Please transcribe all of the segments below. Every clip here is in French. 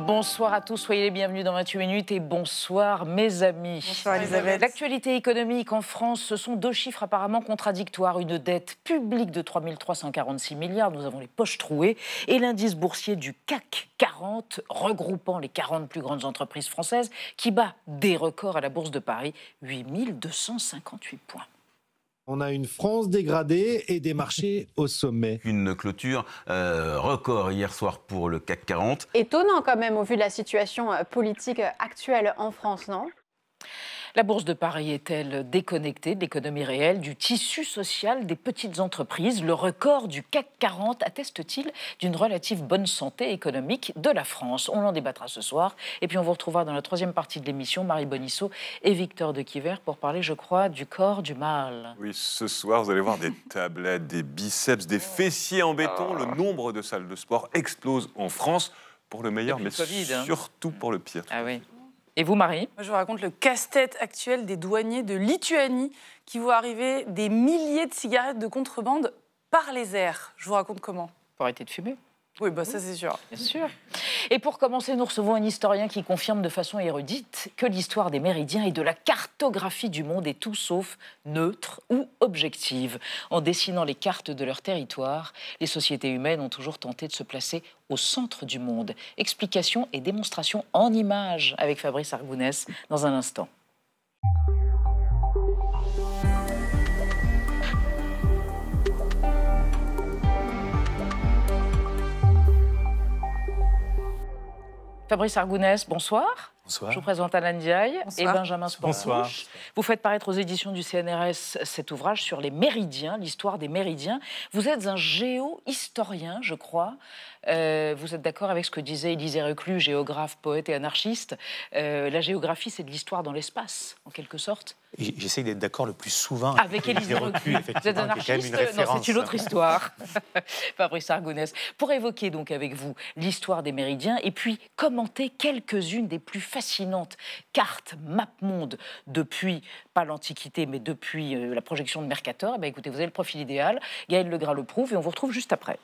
Bonsoir à tous, soyez les bienvenus dans 28 minutes et bonsoir mes amis. Bonsoir Elisabeth. L'actualité économique en France, ce sont deux chiffres apparemment contradictoires. Une dette publique de 3 346 milliards, nous avons les poches trouées, et l'indice boursier du CAC 40, regroupant les 40 plus grandes entreprises françaises, qui bat des records à la Bourse de Paris, 8 258 points. On a une France dégradée et des marchés au sommet. Une clôture record hier soir pour le CAC 40. Étonnant quand même au vu de la situation politique actuelle en France, non ? La Bourse de Paris est-elle déconnectée de l'économie réelle, du tissu social des petites entreprises? Le record du CAC 40 atteste-t-il d'une relative bonne santé économique de la France? On en débattra ce soir. Et puis on vous retrouvera dans la troisième partie de l'émission, Marie Bonisseau et Victor Dequiver, pour parler, je crois, du corps du mal. Oui, ce soir, vous allez voir des tablettes, des biceps, des fessiers en béton. Le nombre de salles de sport explose en France, pour le meilleur, mais surtout pour le pire. Ah oui. Et vous, Marie? Moi, je vous raconte le casse-tête actuel des douaniers de Lituanie qui voient arriver des milliers de cigarettes de contrebande par les airs. Je vous raconte comment. Pour arrêter de fumer. Oui, bah ça c'est sûr. Bien sûr. Et pour commencer, nous recevons un historien qui confirme de façon érudite que l'histoire des méridiens et de la cartographie du monde est tout sauf neutre ou objective. En dessinant les cartes de leur territoire, les sociétés humaines ont toujours tenté de se placer au centre du monde. Explication et démonstration en images avec Fabrice Argounès dans un instant. Fabrice Argounès, bonsoir. Bonsoir. Je vous présente Alain Diaye et Benjamin Sportouche. Bonsoir. Vous faites paraître aux éditions du CNRS cet ouvrage sur les méridiens, l'histoire des méridiens. Vous êtes un géohistorien, je crois. Vous êtes d'accord avec ce que disait Élisée Reclus, géographe, poète et anarchiste. La géographie, c'est de l'histoire dans l'espace, en quelque sorte. J'essaie d'être d'accord le plus souvent avec Élisée Reclus. Vous êtes anarchiste? Non, c'est une autre histoire. Fabrice Argounès. Pour évoquer donc avec vous l'histoire des méridiens et puis commenter quelques-unes des plus fascinantes cartes map-monde depuis, pas l'Antiquité, mais depuis la projection de Mercator. Écoutez, vous avez le profil idéal. Gaël Legras le prouve et on vous retrouve juste après.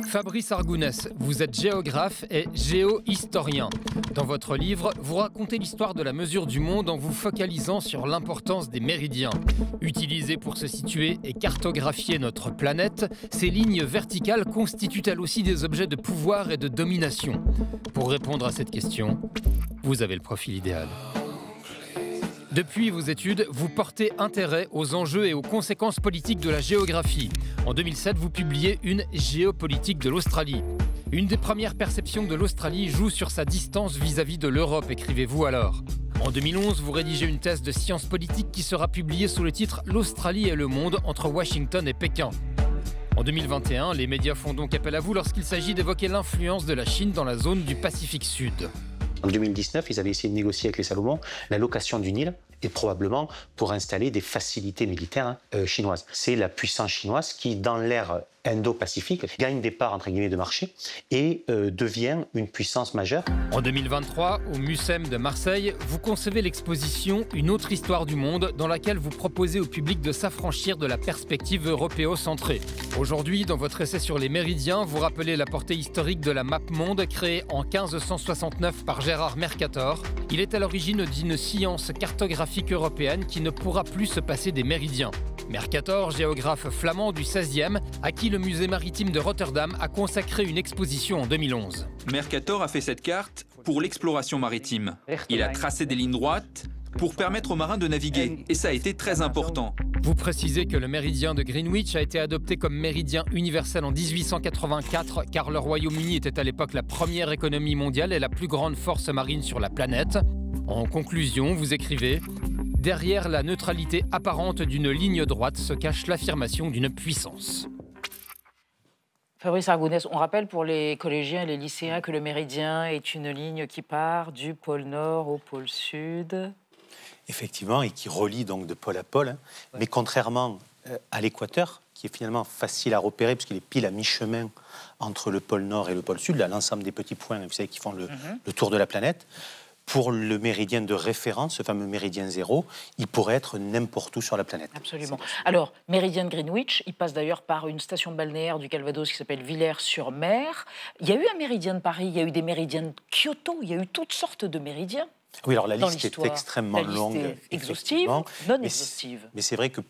Fabrice Argounès, vous êtes géographe et géohistorien. Dans votre livre, vous racontez l'histoire de la mesure du monde en vous focalisant sur l'importance des méridiens. Utilisés pour se situer et cartographier notre planète, ces lignes verticales constituent elles aussi des objets de pouvoir et de domination. Pour répondre à cette question, vous avez le profil idéal. Depuis vos études, vous portez intérêt aux enjeux et aux conséquences politiques de la géographie. En 2007, vous publiez une géopolitique de l'Australie. Une des premières perceptions de l'Australie joue sur sa distance vis-à-vis de l'Europe, écrivez-vous alors. En 2011, vous rédigez une thèse de sciences politiques qui sera publiée sous le titre « L'Australie et le monde entre Washington et Pékin ». En 2021, les médias font donc appel à vous lorsqu'il s'agit d'évoquer l'influence de la Chine dans la zone du Pacifique Sud. En 2019, ils avaient essayé de négocier avec les Salomon la location du Nil et probablement pour installer des facilités militaires chinoises. C'est la puissance chinoise qui, dans l'ère Indo-Pacifique, gagne des parts entre guillemets de marché et devient une puissance majeure. En 2023, au Mucem de Marseille, vous concevez l'exposition Une autre histoire du monde dans laquelle vous proposez au public de s'affranchir de la perspective européocentrée. Aujourd'hui, dans votre essai sur les méridiens, vous rappelez la portée historique de la map monde créée en 1569 par Gérard Mercator. Il est à l'origine d'une science cartographique européenne qui ne pourra plus se passer des méridiens. Mercator, géographe flamand du XVIe, à qui le musée maritime de Rotterdam a consacré une exposition en 2011. Mercator a fait cette carte pour l'exploration maritime. Il a tracé des lignes droites pour permettre aux marins de naviguer, et ça a été très important. Vous précisez que le méridien de Greenwich a été adopté comme méridien universel en 1884, car le Royaume-Uni était à l'époque la première économie mondiale et la plus grande force marine sur la planète. En conclusion, vous écrivez « Derrière la neutralité apparente d'une ligne droite se cache l'affirmation d'une puissance ». Fabrice Argounès, on rappelle pour les collégiens et les lycéens que le méridien est une ligne qui part du pôle Nord au pôle Sud. Effectivement, et qui relie donc de pôle à pôle. Mais contrairement à l'équateur, qui est finalement facile à repérer, puisqu'il est pile à mi-chemin entre le pôle Nord et le pôle Sud, là, l'ensemble des petits points, vous savez, qui font le tour de la planète, pour le méridien de référence, ce fameux méridien zéro, il pourrait être n'importe où sur la planète. Absolument. Alors, méridien de Greenwich, il passe d'ailleurs par une station balnéaire du Calvados qui s'appelle Villers-sur-Mer. Il y a eu un méridien de Paris, il y a eu des méridiens de Kyoto, il y a eu toutes sortes de méridiens. Oui, alors la liste est extrêmement longue. Exhaustive, non exhaustive. Mais c'est vrai que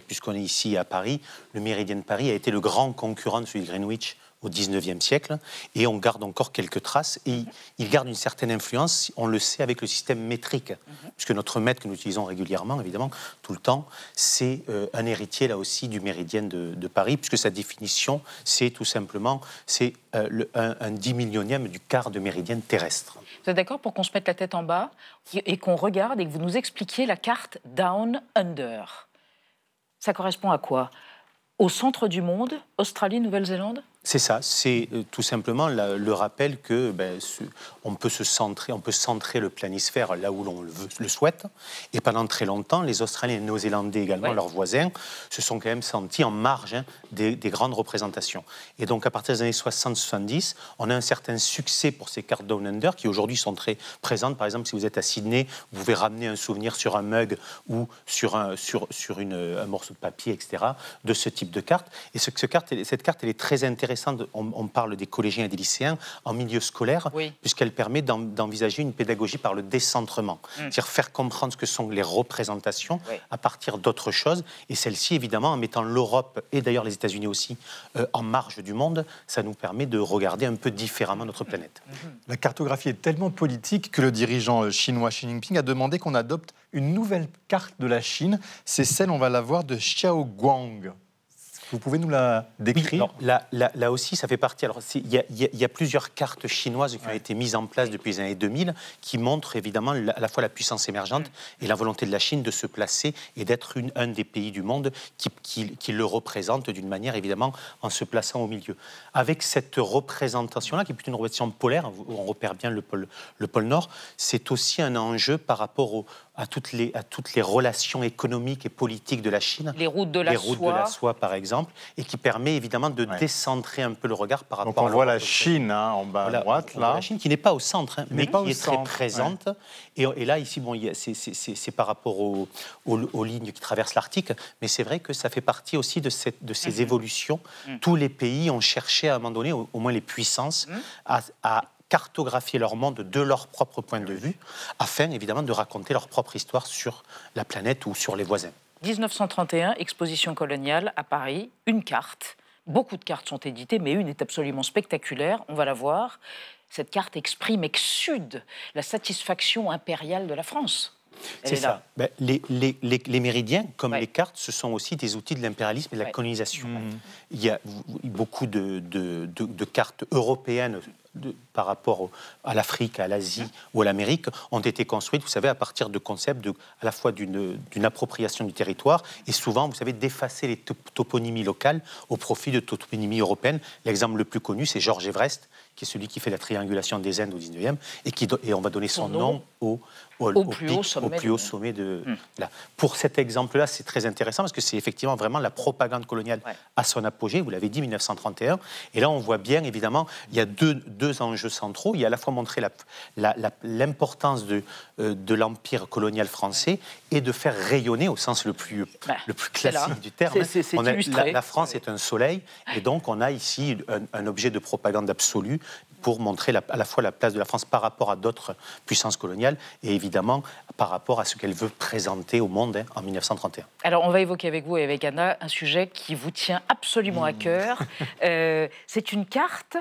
puisqu'on est ici à Paris, le méridien de Paris a été le grand concurrent de celui de Greenwich au XIXe siècle, et on garde encore quelques traces, et il garde une certaine influence, on le sait, avec le système métrique, puisque notre mètre que nous utilisons régulièrement, évidemment, tout le temps, c'est un héritier, là aussi, du méridien de Paris, puisque sa définition, c'est tout simplement, c'est un 10 millionième du quart de méridien terrestre. Vous êtes d'accord pour qu'on se mette la tête en bas et qu'on regarde et que vous nous expliquiez la carte Down Under? Ça correspond à quoi? Au centre du monde, Australie, Nouvelle-Zélande? C'est ça, c'est tout simplement le rappel que on peut centrer le planisphère là où l'on le souhaite. Et pendant très longtemps, les Australiens et les Néo-Zélandais également, leurs voisins, se sont quand même sentis en marge des grandes représentations. Et donc à partir des années 60-70, on a un certain succès pour ces cartes Down Under qui aujourd'hui sont très présentes. Par exemple, si vous êtes à Sydney, vous pouvez ramener un souvenir sur un mug ou sur un morceau de papier, etc., de ce type de carte. Et cette carte, elle est très intéressante. On parle des collégiens et des lycéens en milieu scolaire, puisqu'elle permet d'envisager une pédagogie par le décentrement. C'est-à-dire faire comprendre ce que sont les représentations à partir d'autres choses. Et celle-ci, évidemment, en mettant l'Europe et d'ailleurs les États-Unis aussi en marge du monde, ça nous permet de regarder un peu différemment notre planète. La cartographie est tellement politique que le dirigeant chinois Xi Jinping a demandé qu'on adopte une nouvelle carte de la Chine. C'est celle, on va la voir, de Xiaoguang. Vous pouvez nous la décrire? Oui, là aussi, ça fait partie. Alors, il y a plusieurs cartes chinoises qui ont été mises en place depuis les années 2000, qui montrent évidemment à la fois la puissance émergente et la volonté de la Chine de se placer et d'être un des pays du monde qui le représente d'une manière, évidemment, en se plaçant au milieu. Avec cette représentation-là, qui est plutôt une représentation polaire, où on repère bien le pôle Nord, c'est aussi un enjeu par rapport à toutes les relations économiques et politiques de la Chine. Les routes de la soie, par exemple, et qui permet évidemment de décentrer un peu le regard par rapport à... Donc on voit la Chine en bas à droite, là. La Chine qui n'est pas au centre, mais qui est très présente. Et là, ici, c'est par rapport aux lignes qui traversent l'Arctique, mais c'est vrai que ça fait partie aussi de ces évolutions. Tous les pays ont cherché à un moment donné, au moins les puissances, à cartographier leur monde de leur propre point de vue, afin évidemment de raconter leur propre histoire sur la planète ou sur les voisins. 1931, exposition coloniale à Paris, une carte. Beaucoup de cartes sont éditées, mais une est absolument spectaculaire, on va la voir. Cette carte exprime, exsude la satisfaction impériale de la France. C'est ça. Les méridiens, comme les cartes, ce sont aussi des outils de l'impérialisme et de la colonisation. Il y a beaucoup de cartes européennes par rapport à l'Afrique, à l'Asie ou à l'Amérique, ont été construites, vous savez, à partir de concepts à la fois d'une appropriation du territoire et souvent, vous savez, d'effacer les toponymies locales au profit de toponymies européennes. L'exemple le plus connu, c'est Georges Everest, qui est celui qui fait la triangulation des Indes au 19e, et on va donner son nom au plus haut sommet de... Là. Pour cet exemple-là, c'est très intéressant parce que c'est effectivement vraiment la propagande coloniale à son apogée, vous l'avez dit, 1931. Et là, on voit bien, évidemment, il y a deux enjeux centraux. Il y a à la fois montrer l'importance de l'empire colonial français et de faire rayonner, au sens le plus classique du terme. La France est un soleil, et donc on a ici un objet de propagande absolue pour montrer à la fois la place de la France par rapport à d'autres puissances coloniales et évidemment par rapport à ce qu'elle veut présenter au monde en 1931. Alors on va évoquer avec vous et avec Anna un sujet qui vous tient absolument à cœur. C'est une carte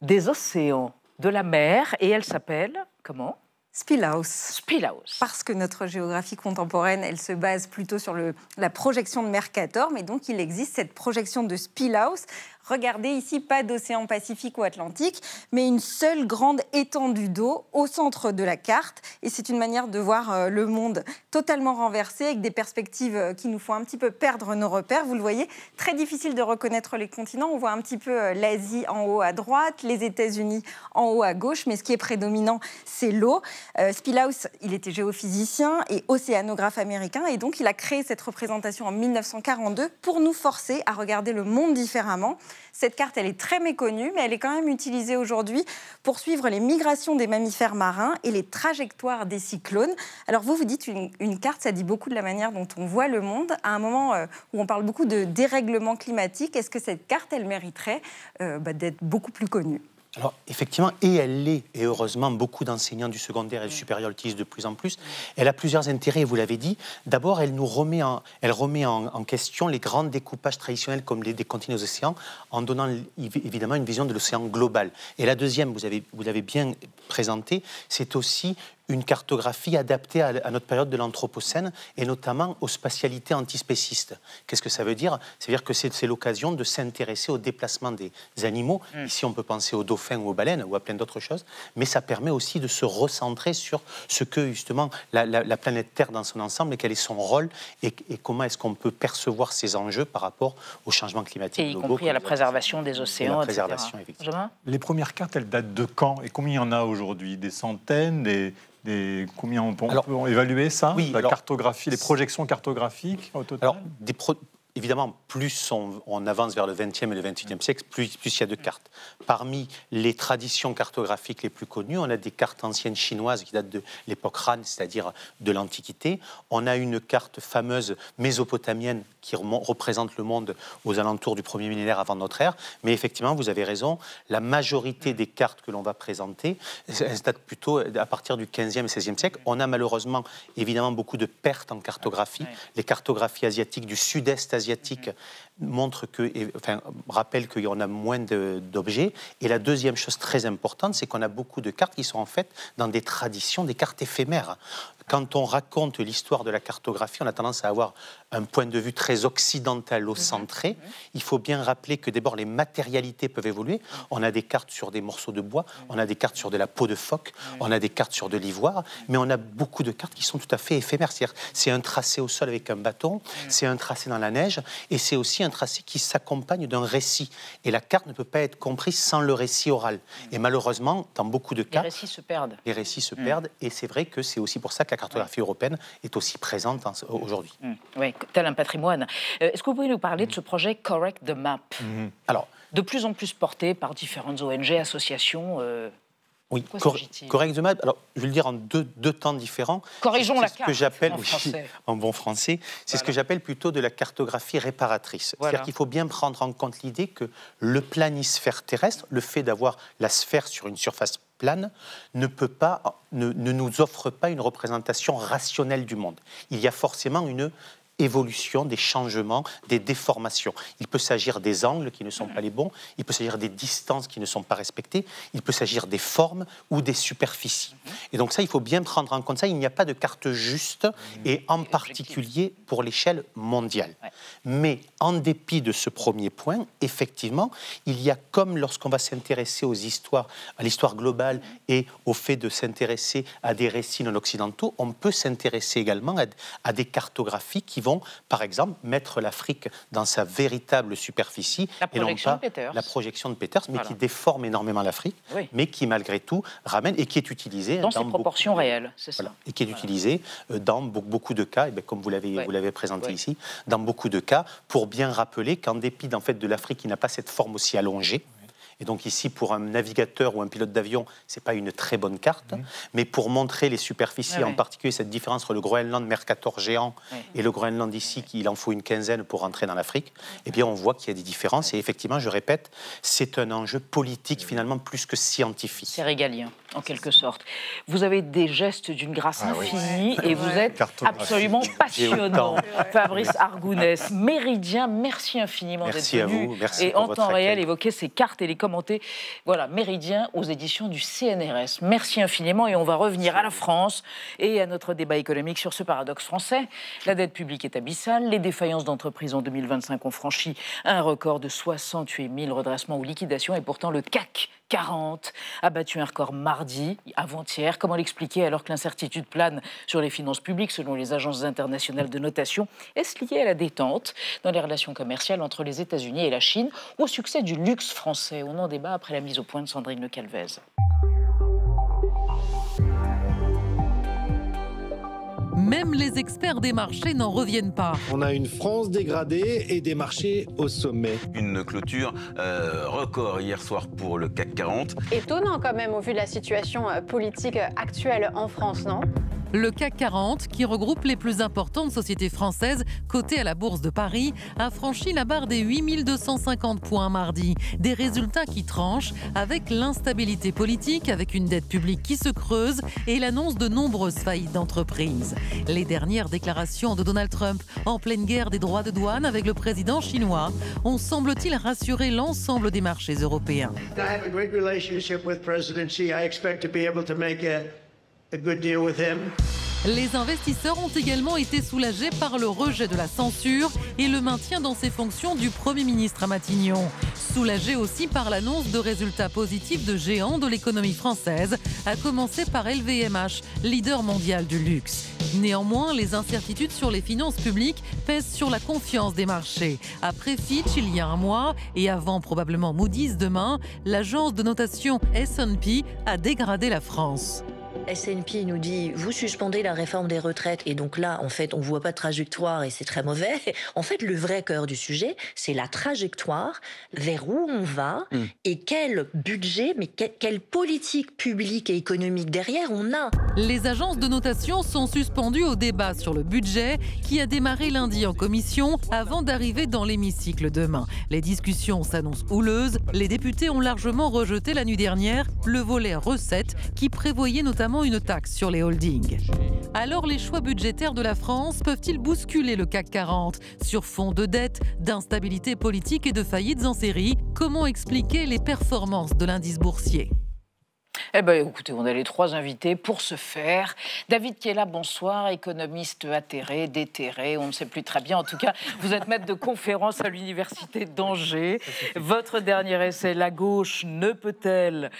des océans, de la mer, et elle s'appelle comment ? Spielhaus. Spielhaus. Parce que notre géographie contemporaine, elle se base plutôt sur la projection de Mercator, mais donc il existe cette projection de Spielhaus. Regardez ici, pas d'océan Pacifique ou Atlantique, mais une seule grande étendue d'eau au centre de la carte. Et c'est une manière de voir le monde totalement renversé, avec des perspectives qui nous font un petit peu perdre nos repères. Vous le voyez, très difficile de reconnaître les continents. On voit un petit peu l'Asie en haut à droite, les États-Unis en haut à gauche, mais ce qui est prédominant, c'est l'eau. Spielhaus, il était géophysicien et océanographe américain, et donc il a créé cette représentation en 1942 pour nous forcer à regarder le monde différemment. Cette carte, elle est très méconnue, mais elle est quand même utilisée aujourd'hui pour suivre les migrations des mammifères marins et les trajectoires des cyclones. Alors vous dites une carte, ça dit beaucoup de la manière dont on voit le monde. À un moment où on parle beaucoup de dérèglement climatique, est-ce que cette carte, elle mériterait d'être beaucoup plus connue ? Alors, effectivement, et elle l'est, et heureusement, beaucoup d'enseignants du secondaire et du supérieur l'utilisent de plus en plus. Elle a plusieurs intérêts, vous l'avez dit. D'abord, elle remet en question les grands découpages traditionnels comme des continents et des océans, en donnant évidemment une vision de l'océan global. Et la deuxième, vous l'avez bien présenté, c'est aussi une cartographie adaptée à notre période de l'Anthropocène et notamment aux spatialités antispécistes. Qu'est-ce que ça veut dire ? C'est-à-dire que c'est l'occasion de s'intéresser au déplacement des animaux. Ici, on peut penser aux dauphins ou aux baleines ou à plein d'autres choses, mais ça permet aussi de se recentrer sur ce que, justement, la planète Terre dans son ensemble et quel est son rôle et comment est-ce qu'on peut percevoir ces enjeux par rapport au changement climatique. Et y compris à la préservation des océans, etc. Les premières cartes, elles datent de quand et combien il y en a aujourd'hui ? Des centaines, combien on peut évaluer ça? Oui, la cartographie, les projections cartographiques au total? Évidemment, plus on avance vers le XXe et le XXIe siècle, plus il y a de cartes. Parmi les traditions cartographiques les plus connues, on a des cartes anciennes chinoises qui datent de l'époque Han, c'est-à-dire de l'Antiquité. On a une carte fameuse mésopotamienne qui représente le monde aux alentours du 1er millénaire avant notre ère. Mais effectivement, vous avez raison, la majorité des cartes que l'on va présenter, elles datent plutôt à partir du XVe et XVIe siècle. On a malheureusement, évidemment, beaucoup de pertes en cartographie. Les cartographies asiatiques du sud-est asiatique rappellent qu'il y en a moins d'objets. Et la deuxième chose très importante, c'est qu'on a beaucoup de cartes qui sont en fait dans des traditions, des cartes éphémères. Quand on raconte l'histoire de la cartographie, on a tendance à avoir un point de vue très occidentalo-centré. Il faut bien rappeler que d'abord les matérialités peuvent évoluer. On a des cartes sur des morceaux de bois, on a des cartes sur de la peau de phoque, on a des cartes sur de l'ivoire, mais on a beaucoup de cartes qui sont tout à fait éphémères. C'est-à-dire, c'est un tracé au sol avec un bâton, c'est un tracé dans la neige, et c'est aussi un tracé qui s'accompagne d'un récit. Et la carte ne peut pas être comprise sans le récit oral. Et malheureusement, dans beaucoup de cas, les récits se perdent. Les récits se perdent, et c'est vrai que c'est aussi pour ça que la cartographie européenne est aussi présente aujourd'hui. Oui, tel un patrimoine. Est-ce que vous pouvez nous parler de ce projet Correct the Map? Alors, de plus en plus porté par différentes ONG, associations. Oui, Correct the Map. Alors, je vais le dire en deux temps différents. Corrigeons la carte. Ce que j'appelle, en bon français, c'est ce que j'appelle plutôt de la cartographie réparatrice. C'est-à-dire qu'il faut bien prendre en compte l'idée que le planisphère terrestre, le fait d'avoir la sphère sur une surface plane, ne nous offre pas une représentation rationnelle du monde. Il y a forcément une évolution, des changements, des déformations. Il peut s'agir des angles qui ne sont pas les bons, il peut s'agir des distances qui ne sont pas respectées, il peut s'agir des formes ou des superficies. Et donc ça, il faut bien prendre en compte ça. Il n'y a pas de carte juste, et en particulier pour l'échelle mondiale. Mais en dépit de ce premier point, effectivement, il y a, comme lorsqu'on va s'intéresser à l'histoire globale et au fait de s'intéresser à des récits non occidentaux, on peut s'intéresser également à des cartographies qui vont, par exemple, mettre l'Afrique dans sa véritable superficie. La projection de Peters. La projection de Peters, mais qui déforme énormément l'Afrique, mais qui, malgré tout, ramène et qui est utilisée dans ses proportions réelles, c'est ça. Et qui est utilisée dans beaucoup de cas, et bien, comme vous l'avez présenté ici, dans beaucoup de cas, pour bien rappeler qu'en dépit de l'Afrique qui n'a pas cette forme aussi allongée, et donc ici, pour un navigateur ou un pilote d'avion, ce n'est pas une très bonne carte, mais pour montrer les superficies, en particulier cette différence entre le Groenland Mercator géant et le Groenland ici, qu'il en faut une quinzaine pour entrer dans l'Afrique, eh bien on voit qu'il y a des différences. Et effectivement, je répète, c'est un enjeu politique finalement plus que scientifique. C'est régalien, en quelque sorte. Vous avez des gestes d'une grâce infinie et vous êtes absolument passionnant. Fabrice Argounès, Méridien, merci infiniment d'être venu. Et en temps réel, évoquer ces cartes et les commenter. Voilà, Méridien aux éditions du CNRS. Merci infiniment et on va revenir à la France et à notre débat économique sur ce paradoxe français. La dette publique est abyssale, les défaillances d'entreprises en 2025 ont franchi un record de 68 000 redressements ou liquidations et pourtant le CAC 40 a battu un record mardi, avant-hier. Comment l'expliquer alors que l'incertitude plane sur les finances publiques selon les agences internationales de notation? Est-ce lié à la détente dans les relations commerciales entre les États-Unis et la Chine, ou au succès du luxe français? On en débat après la mise au point de Sandrine Le Calvez. Même les experts des marchés n'en reviennent pas. On a une France dégradée et des marchés au sommet. Une clôture record hier soir pour le CAC 40. Étonnant quand même au vu de la situation politique actuelle en France, non ? Le CAC 40, qui regroupe les plus importantes sociétés françaises cotées à la Bourse de Paris, a franchi la barre des 8250 points mardi. Des résultats qui tranchent avec l'instabilité politique, avec une dette publique qui se creuse et l'annonce de nombreuses faillites d'entreprises. Les dernières déclarations de Donald Trump, en pleine guerre des droits de douane avec le président chinois, ont semble-t-il rassuré l'ensemble des marchés européens. Les investisseurs ont également été soulagés par le rejet de la censure et le maintien dans ses fonctions du Premier ministre à Matignon. Soulagés aussi par l'annonce de résultats positifs de géants de l'économie française, à commencer par LVMH, leader mondial du luxe. Néanmoins, les incertitudes sur les finances publiques pèsent sur la confiance des marchés. Après Fitch il y a un mois et avant probablement Moody's demain, l'agence de notation S&P a dégradé la France. S&P nous dit, vous suspendez la réforme des retraites et donc là, en fait, on ne voit pas de trajectoire et c'est très mauvais. En fait, le vrai cœur du sujet, c'est la trajectoire, vers où on va et quel budget, mais quelle politique publique et économique derrière on a. Les agences de notation sont suspendues au débat sur le budget qui a démarré lundi en commission avant d'arriver dans l'hémicycle demain. Les discussions s'annoncent houleuses. Les députés ont largement rejeté la nuit dernière le volet recettes qui prévoyait notamment une taxe sur les holdings. Alors les choix budgétaires de la France peuvent-ils bousculer le CAC 40 sur fond de dette, d'instabilité politique et de faillites en série? Comment expliquer les performances de l'indice boursier? Eh bien, écoutez, on a les trois invités pour ce faire. David Kella, bonsoir, économiste atterré, déterré, on ne sait plus très bien. En tout cas, vous êtes maître de conférence à l'université d'Angers. Votre dernier essai, La gauche ne peut-elle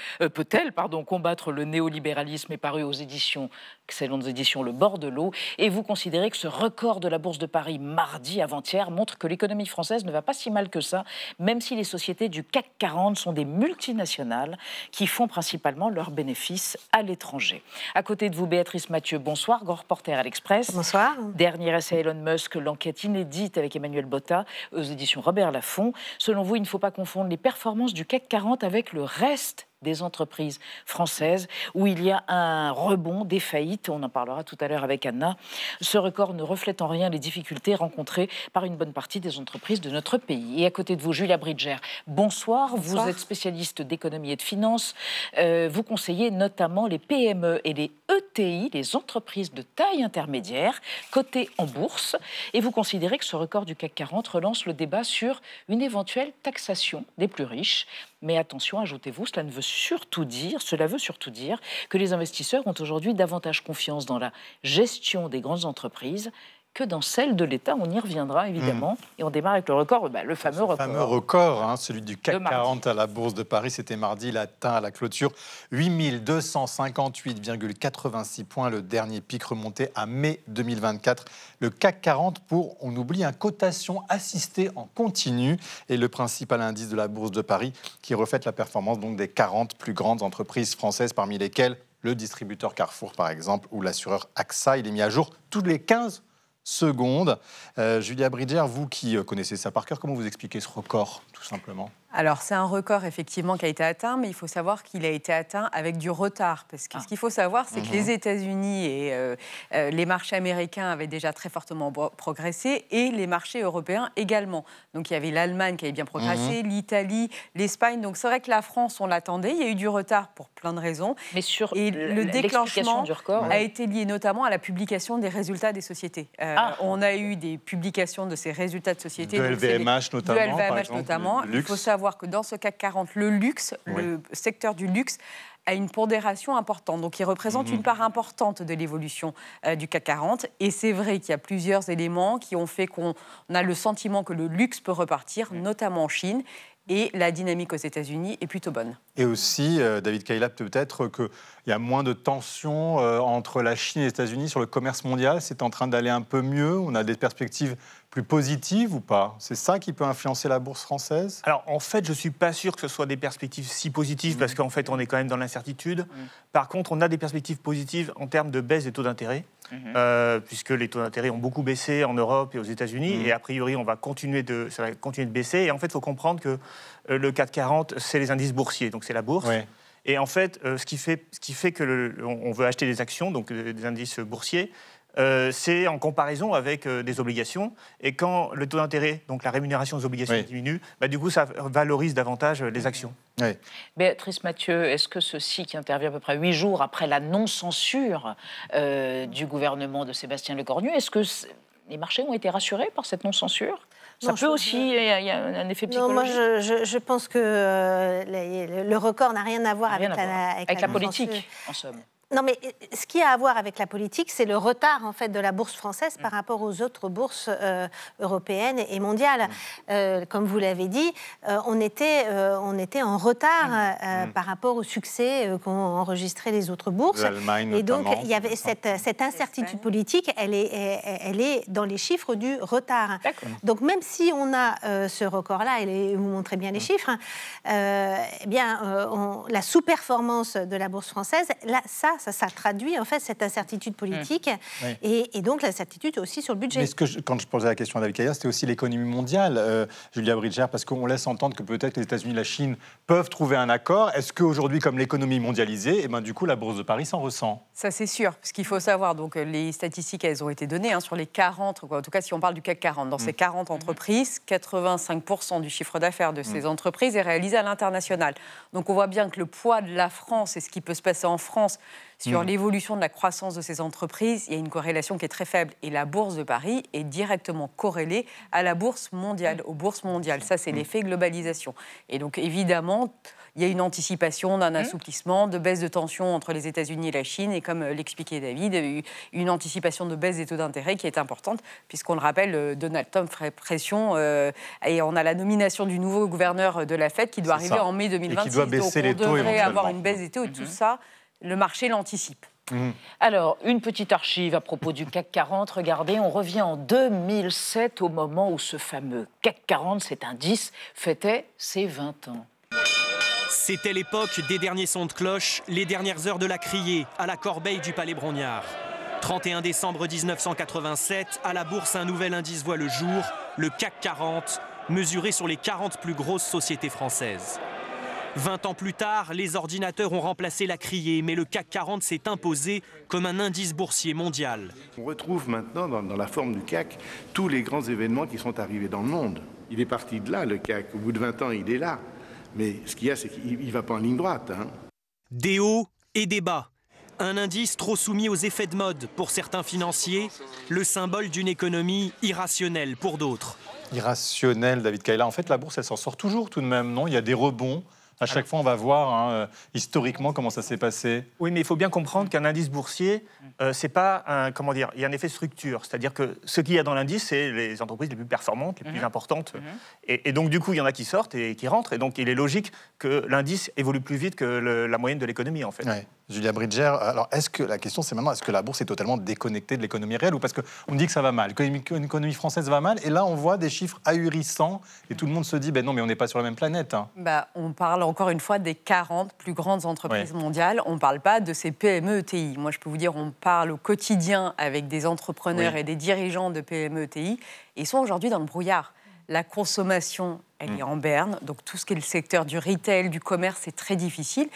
combattre le néolibéralisme, est paru aux éditions, excellentes éditions, Le Bord de l'eau. Et vous considérez que ce record de la Bourse de Paris mardi avant-hier montre que l'économie française ne va pas si mal que ça, même si les sociétés du CAC 40 sont des multinationales qui font principalement leurs bénéfices à l'étranger. À côté de vous, Béatrice Mathieu, bonsoir, grand reporter à l'Express. Bonsoir. Dernier essai Elon Musk, l'enquête inédite avec Emmanuel Botta aux éditions Robert Laffont. Selon vous, il ne faut pas confondre les performances du CAC 40 avec le reste des entreprises françaises, où il y a un rebond, des faillites, on en parlera tout à l'heure avec Anna. Ce record ne reflète en rien les difficultés rencontrées par une bonne partie des entreprises de notre pays. Et à côté de vous, Julia Bridger, bonsoir. Bonsoir. Vous êtes spécialiste d'économie et de finance. Vous conseillez notamment les PME et les ETI, les entreprises de taille intermédiaire, cotées en bourse. Et vous considérez que ce record du CAC 40 relance le débat sur une éventuelle taxation des plus riches. Mais attention, ajoutez-vous, cela veut surtout dire que les investisseurs ont aujourd'hui davantage confiance dans la gestion des grandes entreprises que dans celle de l'État. On y reviendra évidemment. Et on démarre avec le record, le fameux record. Le fameux record, celui du CAC 40 à la Bourse de Paris, c'était mardi, il a atteint à la clôture 8258,86 points, le dernier pic remonté à mai 2024. Le CAC 40 pour, on oublie, une cotation assistée en continu et le principal indice de la Bourse de Paris qui reflète la performance donc, des 40 plus grandes entreprises françaises, parmi lesquelles le distributeur Carrefour par exemple ou l'assureur AXA. Il est mis à jour tous les 15 secondes. Julia Bridger, vous qui connaissez ça par cœur, comment vous expliquez ce record, tout simplement ? Alors, c'est un record, effectivement, qui a été atteint, mais il faut savoir qu'il a été atteint avec du retard. Parce que ce qu'il faut savoir, c'est que les États-Unis et les marchés américains avaient déjà très fortement progressé et les marchés européens également. Donc, il y avait l'Allemagne qui avait bien progressé, l'Italie, l'Espagne. Donc, c'est vrai que la France, on l'attendait. Il y a eu du retard pour plein de raisons. Mais sur et le déclenchement du record, a été lié notamment à la publication des résultats des sociétés. On a eu des publications de ces résultats de sociétés. De LVMH notamment. De LVMH notamment. Il faut savoir que dans ce CAC 40, le luxe, le secteur du luxe, a une pondération importante. Donc, il représente une part importante de l'évolution du CAC 40. Et c'est vrai qu'il y a plusieurs éléments qui ont fait qu'on a le sentiment que le luxe peut repartir, notamment en Chine. Et la dynamique aux États-Unis est plutôt bonne. Et aussi, David Kayla, peut-être qu'il y a moins de tensions entre la Chine et les États-Unis sur le commerce mondial. C'est en train d'aller un peu mieux. On a des perspectives plus positive ou pas? C'est ça qui peut influencer la bourse française? Alors, en fait, je ne suis pas sûr que ce soit des perspectives si positives, parce qu'en fait, on est quand même dans l'incertitude. Par contre, on a des perspectives positives en termes de baisse des taux d'intérêt, puisque les taux d'intérêt ont beaucoup baissé en Europe et aux États-Unis, et a priori, ça va continuer de baisser. Et en fait, il faut comprendre que le CAC 40, c'est les indices boursiers, donc c'est la bourse. Oui. Et en fait, ce qui fait que on veut acheter des actions, donc des indices boursiers, c'est en comparaison avec des obligations. Et quand le taux d'intérêt, donc la rémunération des obligations diminue, du coup, ça valorise davantage les actions. Oui. Béatrice Mathieu, est-ce que ceci, qui intervient à peu près 8 jours après la non-censure du gouvernement de Sébastien Lecornu, est-ce que les marchés ont été rassurés par cette non-censure? Ça peut aussi, il y a un effet psychologique. Non, moi, je pense que le record n'a rien à voir avec la politique, en somme. Non, mais ce qui a à voir avec la politique, c'est le retard en fait de la bourse française par rapport aux autres bourses européennes et mondiales. Comme vous l'avez dit, on était en retard par rapport au succès qu'ont enregistré les autres bourses. Et donc, il y avait cette incertitude politique, elle est dans les chiffres du retard. Donc, même si on a ce record-là, et vous montrez bien les chiffres, eh bien, la sous-performance de la bourse française, là, ça traduit en fait cette incertitude politique et donc l'incertitude aussi sur le budget. Mais quand je posais la question à David Caillard, c'était aussi l'économie mondiale, Julia Bridger, parce qu'on laisse entendre que peut-être les États-Unis et la Chine peuvent trouver un accord. Est-ce qu'aujourd'hui, comme l'économie mondialisée, et du coup, la bourse de Paris s'en ressent? Ça, c'est sûr. Ce qu'il faut savoir, donc les statistiques, elles ont été données sur les 40, en tout cas si on parle du CAC 40. Dans ces 40 entreprises, 85% du chiffre d'affaires de ces entreprises est réalisé à l'international. Donc on voit bien que le poids de la France et ce qui peut se passer en France sur l'évolution de la croissance de ces entreprises, il y a une corrélation qui est très faible. Et la bourse de Paris est directement corrélée à la bourse mondiale, aux bourses mondiales. Ça, c'est l'effet globalisation. Et donc, évidemment, il y a une anticipation d'un assouplissement, de baisse de tension entre les États-Unis et la Chine. Et comme l'expliquait David, une anticipation de baisse des taux d'intérêt qui est importante, puisqu'on le rappelle, Donald Trump ferait pression et on a la nomination du nouveau gouverneur de la Fed qui doit arriver en mai 2026. Et qui doit baisser les taux éventuellement. On devrait avoir une baisse des taux et tout ça, le marché l'anticipe. Alors, une petite archive à propos du CAC 40. Regardez, on revient en 2007, au moment où ce fameux CAC 40, cet indice, fêtait ses 20 ans. C'était l'époque des derniers sons de cloche, les dernières heures de la criée à la corbeille du Palais Brongniart. 31 décembre 1987, à la bourse, un nouvel indice voit le jour, le CAC 40, mesuré sur les 40 plus grosses sociétés françaises. 20 ans plus tard, les ordinateurs ont remplacé la criée, mais le CAC 40 s'est imposé comme un indice boursier mondial. On retrouve maintenant dans la forme du CAC tous les grands événements qui sont arrivés dans le monde. Il est parti de là, le CAC. Au bout de 20 ans, il est là. Mais ce qu'il y a, c'est qu'il ne va pas en ligne droite. Des hauts et des bas. Un indice trop soumis aux effets de mode pour certains financiers, le symbole d'une économie irrationnelle pour d'autres. Irrationnelle, David Caillard. En fait, la bourse, elle s'en sort toujours tout de même, non? Il y a des rebonds. À chaque fois, on va voir historiquement comment ça s'est passé. Oui, mais il faut bien comprendre qu'un indice boursier, c'est pas un, comment dire, il y a un effet structure. C'est-à-dire que ce qu'il y a dans l'indice, c'est les entreprises les plus performantes, les plus importantes. Et donc, du coup, il y en a qui sortent et qui rentrent. Et donc, il est logique que l'indice évolue plus vite que la moyenne de l'économie, en fait. Ouais. Julia Bridger, alors la question c'est maintenant, est-ce que la bourse est totalement déconnectée de l'économie réelle ou parce qu'on dit que ça va mal, l'économie française va mal, et là on voit des chiffres ahurissants et tout le monde se dit non mais on n'est pas sur la même planète. On parle encore une fois des 40 plus grandes entreprises mondiales, on ne parle pas de ces PME ETI. Moi je peux vous dire, on parle au quotidien avec des entrepreneurs et des dirigeants de PME ETI, et ils sont aujourd'hui dans le brouillard. La consommation, elle est en berne, donc tout ce qui est le secteur du retail, du commerce, c'est très difficile.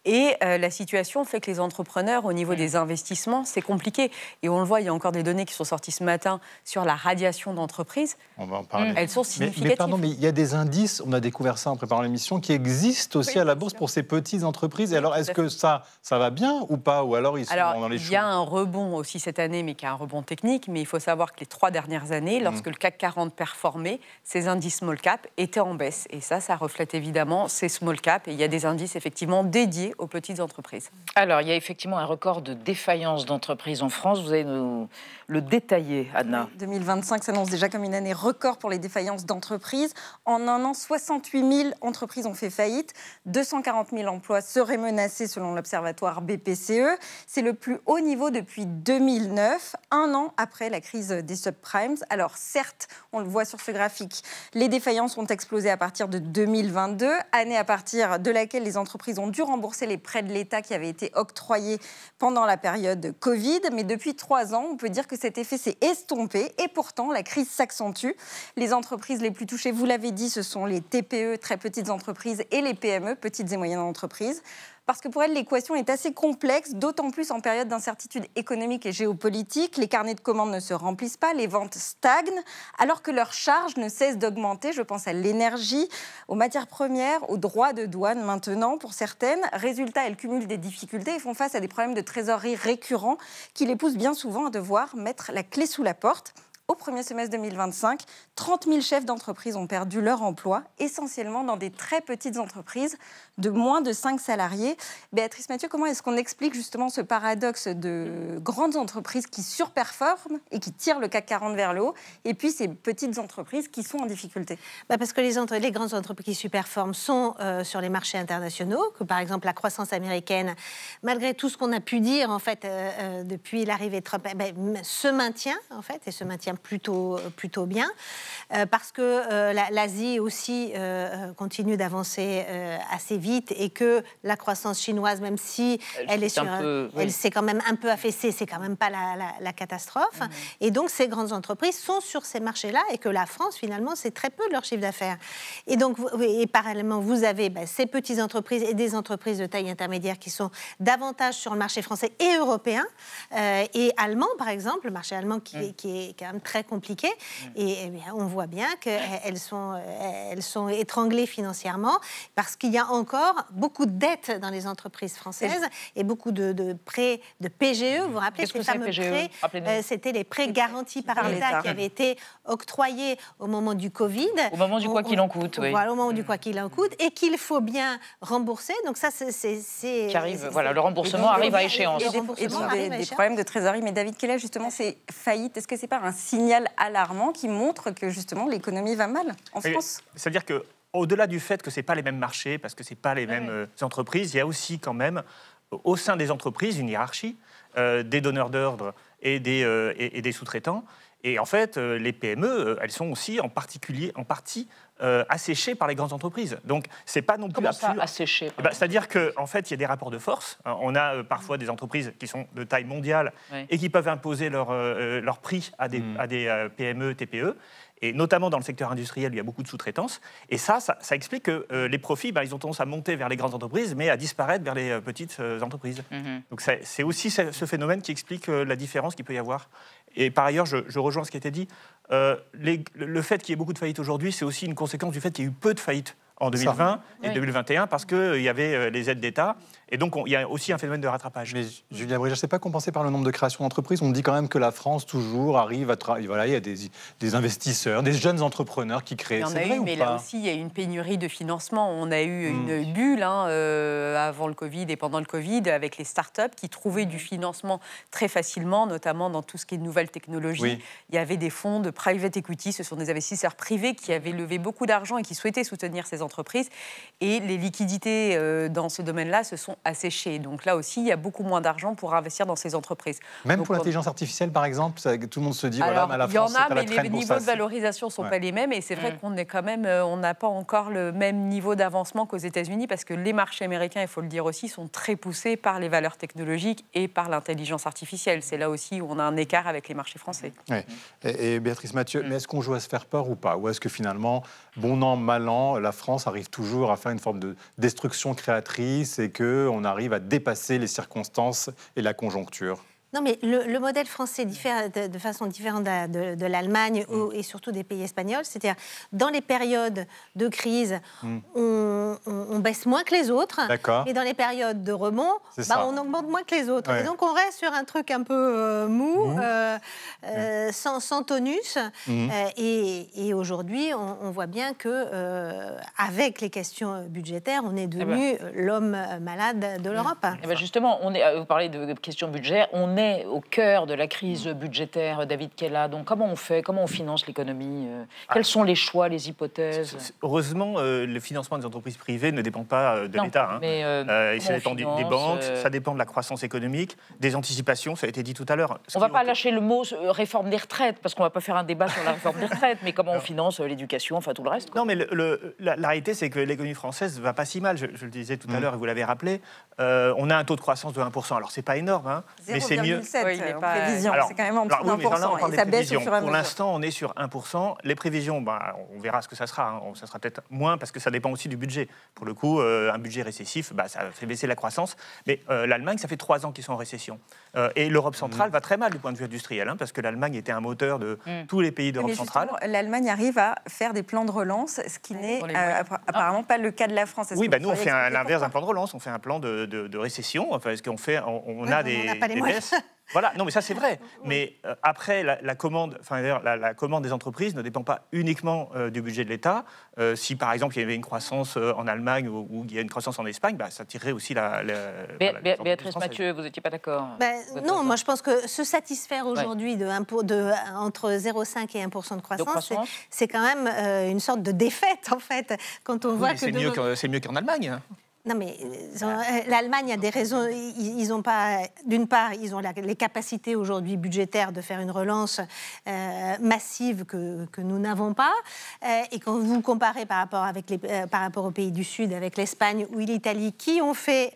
Et la situation fait que les entrepreneurs, au niveau des investissements, c'est compliqué. Et on le voit, il y a encore des données qui sont sorties ce matin sur la radiation d'entreprises. On va en parler. Elles sont significatives. Mais pardon, mais il y a des indices, on a découvert ça en préparant l'émission, qui existent aussi à la bourse pour ces petites entreprises. Et alors, est-ce que ça va bien ou pas? Ou alors ils sont dans les choux? Il y a un rebond aussi cette année, mais qui est un rebond technique. Mais il faut savoir que les 3 dernières années, lorsque le CAC 40 performait, ces indices small cap étaient était en baisse. Et ça reflète évidemment ces small caps. Et il y a des indices effectivement dédiés aux petites entreprises. Alors, il y a effectivement un record de défaillance d'entreprises en France. Vous allez nous le détailler, Anna. 2025 s'annonce déjà comme une année record pour les défaillances d'entreprises. En un an, 68 000 entreprises ont fait faillite. 240 000 emplois seraient menacés selon l'observatoire BPCE. C'est le plus haut niveau depuis 2009, un an après la crise des subprimes. Alors certes, on le voit sur ce graphique, les défaillances ont explosé à partir de 2022, année à partir de laquelle les entreprises ont dû rembourser les prêts de l'État qui avaient été octroyés pendant la période Covid. Mais depuis 3 ans, on peut dire que cet effet s'est estompé et pourtant la crise s'accentue. Les entreprises les plus touchées, vous l'avez dit, ce sont les TPE, très petites entreprises, et les PME, petites et moyennes entreprises. Parce que pour elles, l'équation est assez complexe, d'autant plus en période d'incertitude économique et géopolitique. Les carnets de commandes ne se remplissent pas, les ventes stagnent, alors que leurs charges ne cessent d'augmenter. Je pense à l'énergie, aux matières premières, aux droits de douane maintenant pour certaines. Résultat, elles cumulent des difficultés et font face à des problèmes de trésorerie récurrents qui les poussent bien souvent à devoir mettre la clé sous la porte. Au premier semestre 2025, 30 000 chefs d'entreprise ont perdu leur emploi, essentiellement dans des très petites entreprises de moins de 5 salariés. Béatrice Mathieu, comment est-ce qu'on explique justement ce paradoxe de grandes entreprises qui surperforment et qui tirent le CAC 40 vers le haut, et puis ces petites entreprises qui sont en difficulté? Parce que les grandes entreprises qui surperforment sont sur les marchés internationaux, que par exemple la croissance américaine, malgré tout ce qu'on a pu dire en fait depuis l'arrivée de Trump, se maintient en fait, et se maintient plutôt bien, parce que l'Asie aussi continue d'avancer assez vite, et que la croissance chinoise, même si elle s'est quand même un peu affaissée, c'est quand même pas la catastrophe. Et donc ces grandes entreprises sont sur ces marchés-là, et que la France finalement c'est très peu de leur chiffre d'affaires. Et donc parallèlement vous avez ces petites entreprises et des entreprises de taille intermédiaire qui sont davantage sur le marché français et européen et allemand par exemple, le marché allemand qui est quand même très compliqué, et bien, on voit bien qu'elles sont étranglées financièrement, parce qu'il y a encore beaucoup de dettes dans les entreprises françaises et beaucoup de prêts de PGE. Vous vous rappelez ces fameux prêts? C'était les prêts garantis par l'État qui avaient été octroyés au moment du Covid. Au moment du quoi qu'il en coûte, oui. Voilà, au moment du quoi qu'il en coûte, et qu'il faut bien rembourser. Donc ça, qui arrive, voilà, le remboursement arrive à échéance. Et donc des problèmes de trésorerie. Mais David Kella, justement, ces faillites, est-ce que c'est pas un signal alarmant qui montre que justement l'économie va mal en France? C'est-à-dire que au-delà du fait que ce n'est pas les mêmes marchés, parce que ce n'est pas les mêmes entreprises, il y a aussi quand même, au sein des entreprises, une hiérarchie des donneurs d'ordre et des sous-traitants. Et en fait, les PME, elles sont aussi en partie asséchées par les grandes entreprises. Donc, c'est pas non plus Comment ça, asséchées? C'est-à-dire qu'en fait, il y a des rapports de force. On a parfois des entreprises qui sont de taille mondiale et qui peuvent imposer leur prix à des PME, TPE. Et notamment dans le secteur industriel, il y a beaucoup de sous-traitance. Et ça explique que les profits, ils ont tendance à monter vers les grandes entreprises, mais à disparaître vers les petites entreprises. Donc c'est aussi ce phénomène qui explique la différence qu'il peut y avoir. Et par ailleurs, je rejoins ce qui a été dit. Le fait qu'il y ait beaucoup de faillites aujourd'hui, c'est aussi une conséquence du fait qu'il y a eu peu de faillites en 2020 et 2021, parce qu'il y avait les aides d'État. Et donc, il y a aussi un phénomène de rattrapage. Mais Julien Brigitte, c'est pas compensé par le nombre de créations d'entreprises. On dit quand même que la France, toujours, arrive à travailler. Voilà, il y a des investisseurs, des jeunes entrepreneurs qui créent. C'est vrai ou pas? Mais là aussi, il y a une pénurie de financement. On a eu une bulle avant le Covid et pendant le Covid avec les startups qui trouvaient du financement très facilement, notamment dans tout ce qui est nouvelles technologies. Oui. Il y avait des fonds de private equity, ce sont des investisseurs privés qui avaient levé beaucoup d'argent et qui souhaitaient soutenir ces entreprises. Et les liquidités dans ce domaine-là se sont asséchées. Donc là aussi, il y a beaucoup moins d'argent pour investir dans ces entreprises. Même pour l'intelligence artificielle, par exemple, tout le monde se dit, alors, voilà, la France, il y en a, mais les niveaux de valorisation ne sont pas les mêmes. Et c'est vrai qu'on est quand même, on n'a pas encore le même niveau d'avancement qu'aux États-Unis, parce que les marchés américains, il faut le dire aussi, sont très poussés par les valeurs technologiques et par l'intelligence artificielle. C'est là aussi où on a un écart avec les marchés français. Ouais. Et Béatrice Mathieu, mais est-ce qu'on joue à se faire peur ou pas? Ou est-ce que finalement, bon an, mal an, la France arrive toujours à faire une forme de destruction créatrice et qu'on arrive à dépasser les circonstances et la conjoncture? Non, mais le modèle français diffère de façon différente de l'Allemagne et surtout des pays espagnols. C'est-à-dire, dans les périodes de crise, on baisse moins que les autres. Et dans les périodes de remont, on augmente moins que les autres. Et donc, on reste sur un truc un peu mou, sans tonus. Et aujourd'hui, on voit bien qu'avec les questions budgétaires, on est devenu l'homme malade de l'Europe. Justement, vous parlez de questions budgétaires, on est au cœur de la crise budgétaire, David Kella. Donc comment on fait? Comment on finance l'économie? Quels sont les choix, les hypothèses? Heureusement, le financement des entreprises privées ne dépend pas de l'État. Ça dépend des banques, ça dépend de la croissance économique, des anticipations, ça a été dit tout à l'heure. On ne va pas lâcher le mot réforme des retraites, parce qu'on ne va pas faire un débat sur la réforme des retraites, mais comment on finance l'éducation, enfin tout le reste. Non, mais la réalité, c'est que l'économie française ne va pas si mal. Je le disais tout à l'heure, et vous l'avez rappelé. On a un taux de croissance de 1%. Alors, c'est pas énorme, mais c'est mieux. En prévision, c'est quand même en dessous d'1%. Et ça baisse au fur et à mesure. Pour l'instant, on est sur 1%. Les prévisions, on verra ce que ça sera. Ça sera peut-être moins parce que ça dépend aussi du budget. Pour le coup, un budget récessif, ça fait baisser la croissance. Mais l'Allemagne, ça fait 3 ans qu'ils sont en récession. Et l'Europe centrale va très mal du point de vue industriel, parce que l'Allemagne était un moteur de tous les pays d'Europe centrale. L'Allemagne arrive à faire des plans de relance, ce qui n'est apparemment pas le cas de la France. Oui, nous, on fait l'inverse d'un plan de relance. On fait un plan de récession, parce qu'on a des baisses. Voilà, non mais ça c'est vrai. Mais après, la commande des entreprises ne dépend pas uniquement du budget de l'État. Si par exemple il y avait une croissance en Allemagne ou il y a une croissance en Espagne, ça tirerait aussi Béatrice Mathieu, vous n'étiez pas d'accord? Non, moi je pense que se satisfaire aujourd'hui entre 0,5 et 1% de croissance, c'est quand même une sorte de défaite en fait. Quand on voit que c'est mieux qu'en Allemagne. Non, mais l'Allemagne a des raisons. Ils ont pas. D'une part, ils ont les capacités aujourd'hui budgétaires de faire une relance massive que nous n'avons pas. Et quand vous comparez par rapport aux pays du Sud, avec l'Espagne ou l'Italie, qui ont fait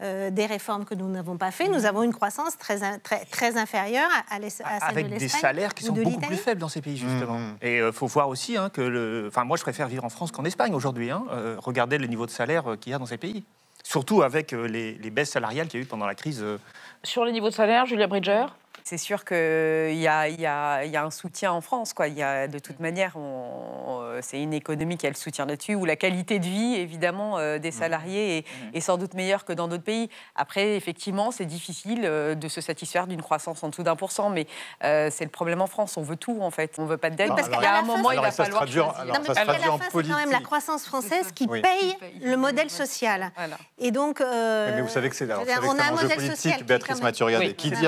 des réformes que nous n'avons pas fait, nous avons une croissance très inférieure à celle de l'Espagne. Avec des salaires qui sont beaucoup plus faibles dans ces pays, justement. Et il faut voir aussi moi, je préfère vivre en France qu'en Espagne aujourd'hui. Regardez le niveau de salaire qu'il y a dans ces pays. Surtout avec les baisses salariales qu'il y a eu pendant la crise. Sur les niveaux de salaire, Julia Bridger? C'est sûr qu'il y a un soutien en France, quoi. De toute manière, c'est une économie qui a le soutien là-dessus, où la qualité de vie, évidemment, des salariés est sans doute meilleure que dans d'autres pays. Après, effectivement, c'est difficile de se satisfaire d'une croissance en dessous d'1%, mais c'est le problème en France. On veut tout, en fait. On ne veut pas de dette. Parce qu'à un moment, il va falloir choisir. À la fin, c'est quand même la croissance française qui paye le modèle social. Et donc... Mais vous savez que c'est un enjeu politique, Béatrice Mathieu, regardez. Qui dit...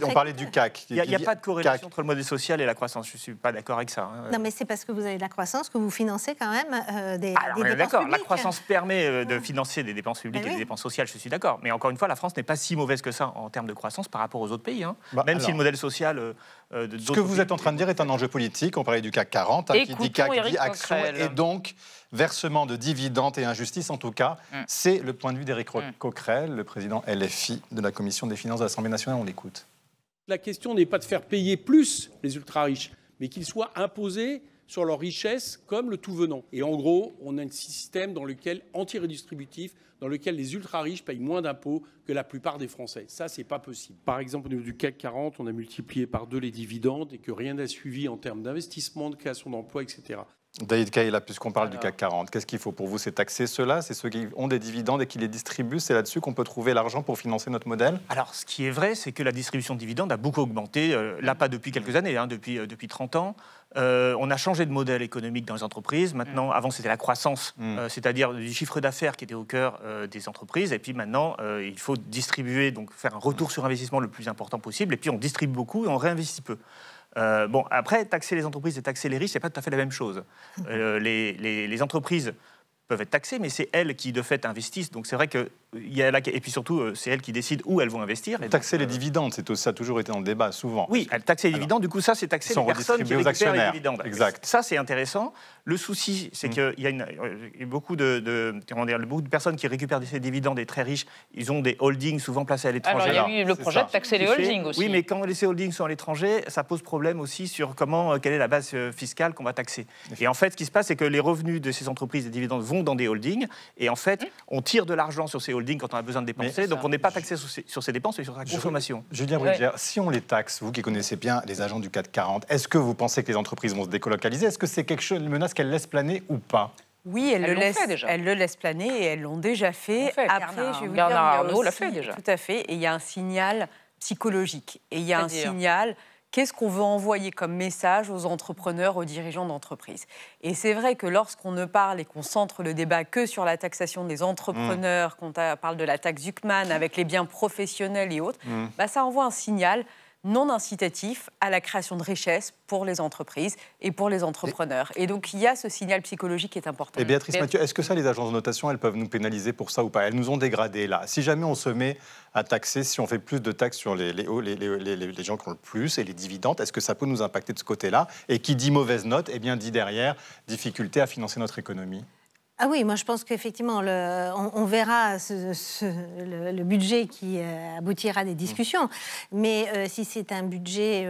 On parlait du CAC. Il n'y a pas de corrélation entre le modèle social et la croissance. Je ne suis pas d'accord avec ça. Non, mais c'est parce que vous avez de la croissance que vous financez quand même des dépenses publiques. D'accord, la croissance permet de financer des dépenses publiques et des dépenses sociales, je suis d'accord. Mais encore une fois, la France n'est pas si mauvaise que ça en termes de croissance par rapport aux autres pays. Même si le modèle social... ce que vous êtes en train de dire est un enjeu politique. On parlait du CAC 40, qui dit CAC dit action, et donc versement de dividendes et injustice, en tout cas. C'est le point de vue d'Éric Coquerel, le président LFI de la Commission des finances de l'Assemblée nationale. On l'écoute. La question n'est pas de faire payer plus les ultra-riches, mais qu'ils soient imposés sur leur richesse comme le tout venant. Et en gros, on a un système anti-redistributif dans lequel les ultra-riches payent moins d'impôts que la plupart des Français. Ça, c'est pas possible. Par exemple, au niveau du CAC 40, on a multiplié par 2 les dividendes et que rien n'a suivi en termes d'investissement, de création d'emplois, etc. David Kella, puisqu'on parle du CAC 40, qu'est-ce qu'il faut pour vous? C'est taxer ceux-là? C'est ceux qui ont des dividendes et qui les distribuent? C'est là-dessus qu'on peut trouver l'argent pour financer notre modèle? Alors, ce qui est vrai, c'est que la distribution de dividendes a beaucoup augmenté. Là, pas depuis quelques années, depuis 30 ans. On a changé de modèle économique dans les entreprises. Maintenant, avant, c'était la croissance, c'est-à-dire du chiffre d'affaires qui était au cœur des entreprises. Et puis maintenant, il faut distribuer, donc faire un retour sur investissement le plus important possible. Et puis, on distribue beaucoup et on réinvestit peu. Après, taxer les entreprises et taxer les riches, c'est pas tout à fait la même chose. Les entreprises peuvent être taxées, mais c'est elles qui, de fait, investissent. Donc c'est vrai que... Et puis surtout, c'est elles qui décident où elles vont investir. Et taxer les dividendes, ça a toujours été dans le débat, souvent. Oui, taxer les dividendes, du coup, ça, c'est taxer les personnes qui récupèrent les dividendes. Exact. Ça, c'est intéressant. Le souci, c'est qu'il y a beaucoup de personnes qui récupèrent ces dividendes et très riches. Ils ont des holdings souvent placés à l'étranger. Alors, il y a eu le projet de taxer les holdings aussi. Oui, mais quand ces holdings sont à l'étranger, ça pose problème aussi sur quelle est la base fiscale qu'on va taxer. Et en fait, ce qui se passe, c'est que les revenus de ces entreprises, des dividendes, vont dans des holdings. Et en fait, on tire de l'argent sur ces holdings holding quand on a besoin de dépenser. Donc on n'est pas taxé sur ses dépenses, mais sur sa consommation. Julien Bridger, si on les taxe, vous qui connaissez bien les agents du CAC 40, est-ce que vous pensez que les entreprises vont se délocaliser? Est-ce que c'est quelque chose, une menace qu'elles laissent planer ou pas? Oui, elles le laissent planer et elles l'ont déjà fait. Après, je vais vous dire, Bernard Arnault l'a fait déjà. Tout à fait. Et il y a un signal psychologique. Et il y a un signal, qu'est-ce qu'on veut envoyer comme message aux entrepreneurs, aux dirigeants d'entreprise. Et c'est vrai que lorsqu'on ne parle et qu'on centre le débat que sur la taxation des entrepreneurs, qu'on parle de la taxe Zuckman avec les biens professionnels et autres, ça envoie un signal non incitatif à la création de richesses pour les entreprises et pour les entrepreneurs. Et donc, il y a ce signal psychologique qui est important. Et Béatrice Mathieu, est-ce que ça, les agences de notation, elles peuvent nous pénaliser pour ça ou pas? Elles nous ont dégradés, là. Si jamais on se met à taxer, si on fait plus de taxes sur les gens qui ont le plus et les dividendes, est-ce que ça peut nous impacter de ce côté-là? Et qui dit mauvaise note, eh bien, dit derrière difficulté à financer notre économie. Ah oui, moi je pense qu'effectivement, on verra le budget qui aboutira à des discussions. Mais si c'est un budget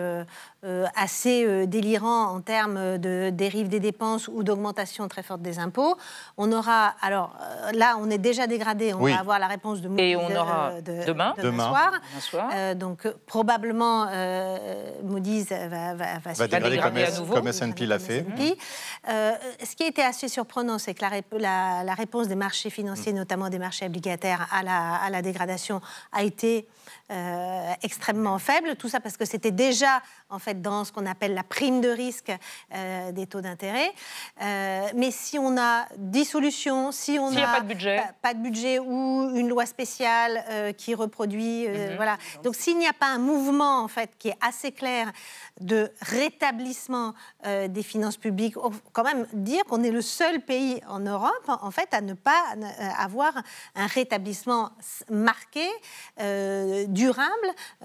assez délirant en termes de dérive des dépenses ou d'augmentation très forte des impôts, on aura... Alors là, on est déjà dégradé, on va avoir la réponse de Moody's. Et on aura demain soir. Donc probablement, Moody's va dégrader comme S&P l'a fait. Ce qui a été assez surprenant, c'est que la réponse des marchés financiers, notamment des marchés obligataires, à la dégradation a été extrêmement faible. Tout ça parce que c'était déjà en fait dans ce qu'on appelle la prime de risque des taux d'intérêt. Mais si on a dissolution, si on n'a pas de budget ou une loi spéciale qui reproduit, voilà. Donc s'il n'y a pas un mouvement en fait qui est assez clair de rétablissement des finances publiques, quand même dire qu'on est le seul pays en Europe en fait à ne pas avoir un rétablissement marqué, durable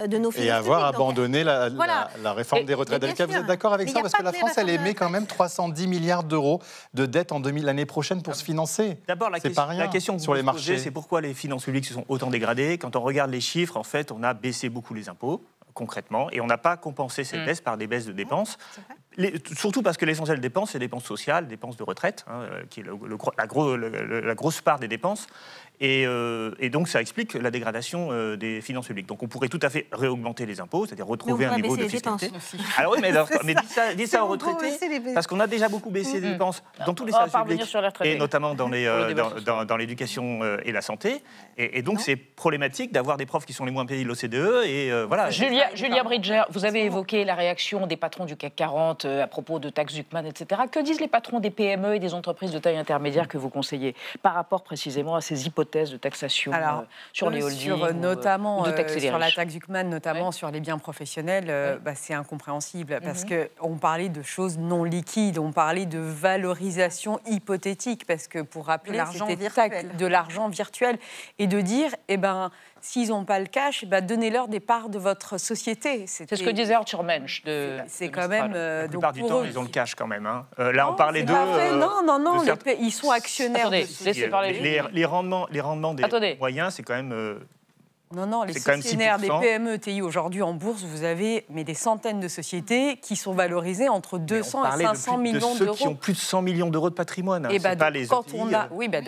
de nos finances publiques. Et avoir abandonné la réforme des retraites. Vous êtes d'accord avec ça? Parce que la France, elle émet quand même 310 milliards d'euros de dettes l'année prochaine pour se financer. D'abord, la question sur les marchés, c'est pourquoi les finances publiques se sont autant dégradées. Quand on regarde les chiffres, en fait, on a baissé beaucoup les impôts, concrètement, et on n'a pas compensé ces baisses par des baisses de dépenses. Surtout parce que l'essentiel des dépenses, c'est les dépenses sociales, dépenses de retraite, qui est la grosse part des dépenses. Et donc, ça explique la dégradation des finances publiques. Donc, on pourrait tout à fait réaugmenter les impôts, c'est-à-dire retrouver un niveau de fiscalité. Alors oui, mais dites ça aux retraités, parce qu'on a déjà beaucoup baissé les dépenses dans tous les services publics, et notamment dans l'éducation et la santé. Et donc, c'est problématique d'avoir des profs qui sont les moins payés de l'OCDE. Et voilà. Julia Bridger, vous avez évoqué la réaction des patrons du CAC 40 à propos de taxe Zuckman, etc. Que disent les patrons des PME et des entreprises de taille intermédiaire que vous conseillez par rapport précisément à ces hypothèses de taxation sur les holdings, notamment sur la taxe Zuckman, notamment sur les biens professionnels, c'est incompréhensible parce qu'on parlait de choses non liquides, on parlait de valorisation hypothétique parce que pour rappeler, c'était de l'argent virtuel et de dire, s'ils n'ont pas le cash, donnez-leur des parts de votre société. C'est ce que disait Arthur Mensch. C'est quand même... La plupart du temps, ils ont le cash quand même. Là, on parlait d'eux... Non, ils sont actionnaires. Attendez, laissez parler. Les rendements des moyens, c'est quand même... Non, les sociétaires des PME, TI aujourd'hui en bourse, vous avez des centaines de sociétés qui sont valorisées entre 200 et 500 millions d'euros. Ceux qui ont plus de 100 millions d'euros de patrimoine,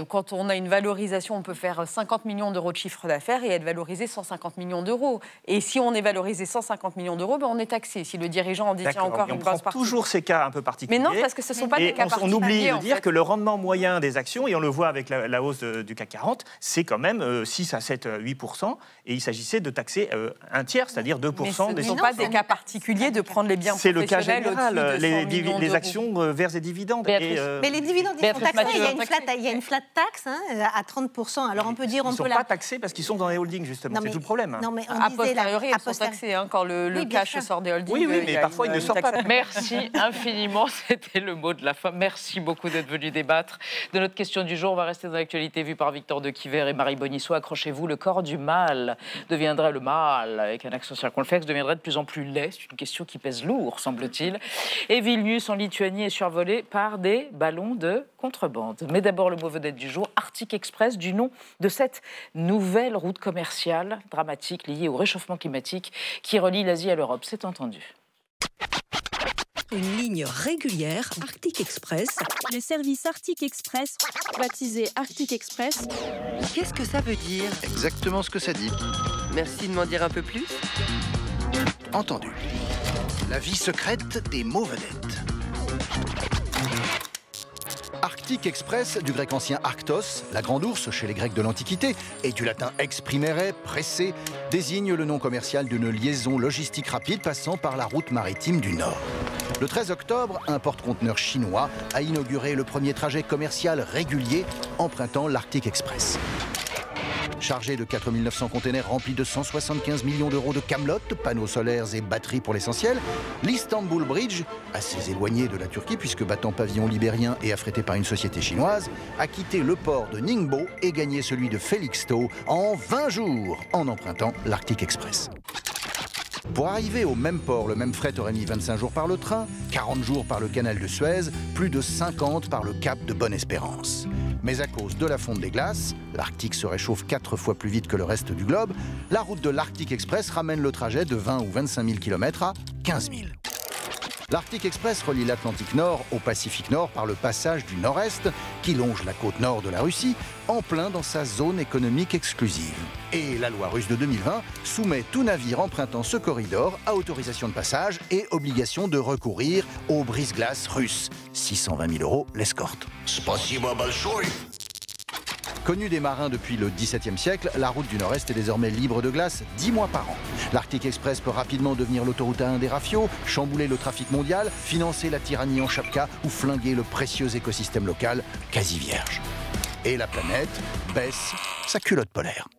quand on a une valorisation, on peut faire 50 millions d'euros de chiffre d'affaires et être valorisé 150 millions d'euros. Et si on est valorisé 150 millions d'euros, on est taxé. Si le dirigeant en détient encore une grosse partie. On prend toujours ces cas un peu particuliers. Mais non, parce que ce ne sont pas des cas particuliers. On oublie de dire que le rendement moyen des actions, et on le voit avec la hausse du CAC 40, c'est quand même 6 à 7, 8%. Et il s'agissait de taxer un tiers, c'est-à-dire 2% des... Ce ne sont pas des cas particuliers de prendre les biens professionnels. C'est le cas général, les actions verts et dividendes. Mais les dividendes, ils sont taxés. Il y a une flat tax à 30%. Alors on peut dire... Ils ne sont pas taxés parce qu'ils sont dans les holdings, justement. C'est tout le problème. Non, mais a posteriori, ils sont taxés quand le cash sort des holdings. Oui, mais parfois, il ne sort pas. Merci infiniment. C'était le mot de la fin. Merci beaucoup d'être venu débattre de notre question du jour. On va rester dans l'actualité vue par Victor de Quiver et Marie Bonisseau. Accrochez-vous, le corps du mal deviendrait le mal, avec un accent circonflexe, deviendrait de plus en plus laid. C'est une question qui pèse lourd, semble-t-il. Et Vilnius, en Lituanie, est survolé par des ballons de contrebande. Mais d'abord, le mot vedette du jour, Arctic Express, du nom de cette nouvelle route commerciale dramatique liée au réchauffement climatique qui relie l'Asie à l'Europe. C'est entendu. Une ligne régulière, Arctic Express. Le service Arctic Express, baptisé Arctic Express. Qu'est-ce que ça veut dire? Exactement ce que ça dit. Merci de m'en dire un peu plus. Entendu. La vie secrète des mots vedettes. Arctic Express, du grec ancien Arctos, la grande ours chez les Grecs de l'Antiquité, et du latin exprimere, pressé, désigne le nom commercial d'une liaison logistique rapide passant par la route maritime du Nord. Le 13 octobre, un porte-conteneur chinois a inauguré le premier trajet commercial régulier empruntant l'Arctic Express. Chargé de 4900 containers remplis de 175 millions d'euros de camelotes, panneaux solaires et batteries pour l'essentiel, l'Istanbul Bridge, assez éloigné de la Turquie puisque battant pavillon libérien et affrété par une société chinoise, a quitté le port de Ningbo et gagné celui de Felixstowe en 20 jours en empruntant l'Arctic Express. Pour arriver au même port, le même fret aurait mis 25 jours par le train, 40 jours par le canal de Suez, plus de 50 par le cap de Bonne-Espérance. Mais à cause de la fonte des glaces, l'Arctique se réchauffe 4 fois plus vite que le reste du globe, la route de l'Arctic Express ramène le trajet de 20 ou 25 000 km à 15 000. L'Arctic Express relie l'Atlantique Nord au Pacifique Nord par le passage du Nord-Est, qui longe la côte nord de la Russie, en plein dans sa zone économique exclusive. Et la loi russe de 2020 soumet tout navire empruntant ce corridor à autorisation de passage et obligation de recourir aux brise-glaces russes. 620 000 € l'escorte. Spasibo большое. Connue des marins depuis le XVIIe siècle, la route du Nord-Est est désormais libre de glace 10 mois par an. L'Arctic Express peut rapidement devenir l'autoroute A1 des rafiaux, chambouler le trafic mondial, financer la tyrannie en chapka ou flinguer le précieux écosystème local, quasi vierge. Et la planète baisse sa culotte polaire.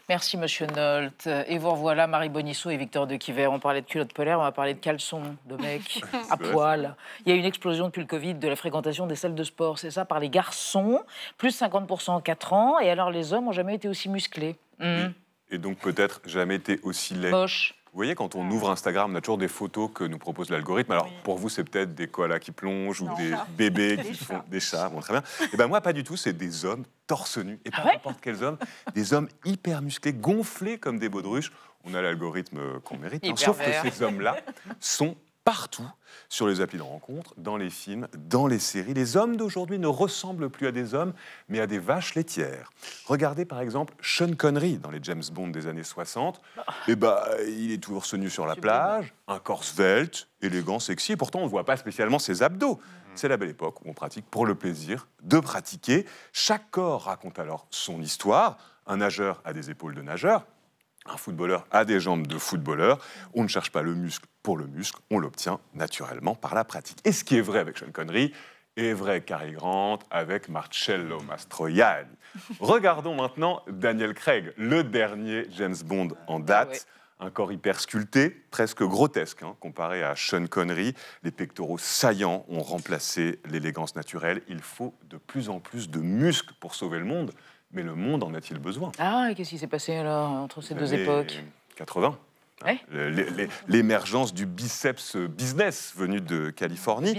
Merci, Monsieur Nolte. Et vous revoilà, Marie Bonisseau et Victor de Quiver. On parlait de culottes polaires, on va parler de caleçons de mecs à poil. Il y a une explosion depuis le Covid de la fréquentation des salles de sport, c'est ça, par les garçons, plus 50% en 4 ans. Et alors, les hommes n'ont jamais été aussi musclés. Et donc, peut-être jamais été aussi laids. Moche. Vous voyez, quand on ouvre Instagram, on a toujours des photos que nous propose l'algorithme. Alors, pour vous, c'est peut-être des koalas qui plongent ou des bébés qui font des chats. Bon, très bien. Et ben moi, pas du tout. C'est des hommes torse nu. Et pas n'importe quels hommes. Des hommes hyper musclés, gonflés comme des baudruches. On a l'algorithme qu'on mérite. Hein. Sauf que ces hommes-là sont partout, sur les applis de rencontre, dans les films, dans les séries. Les hommes d'aujourd'hui ne ressemblent plus à des hommes, mais à des vaches laitières. Regardez par exemple Sean Connery dans les James Bond des années 60. Eh ben, il est toujours nu sur la plage, un corps svelte, élégant, sexy, et pourtant on ne voit pas spécialement ses abdos. C'est la belle époque où on pratique pour le plaisir de pratiquer. Chaque corps raconte alors son histoire. Un nageur a des épaules de nageur. Un footballeur a des jambes de footballeur. On ne cherche pas le muscle pour le muscle, on l'obtient naturellement par la pratique. Et ce qui est vrai avec Sean Connery est vrai Cary Grant avec Marcello Mastroianni. Regardons maintenant Daniel Craig, le dernier James Bond en date. Un corps hyper sculpté, presque grotesque, hein, comparé à Sean Connery. Les pectoraux saillants ont remplacé l'élégance naturelle. Il faut de plus en plus de muscles pour sauver le monde. Mais le monde en a-t-il besoin? Ah, qu'est-ce qui s'est passé alors entre ces deux époques? 80. Ouais. L'émergence du biceps business venu de Californie.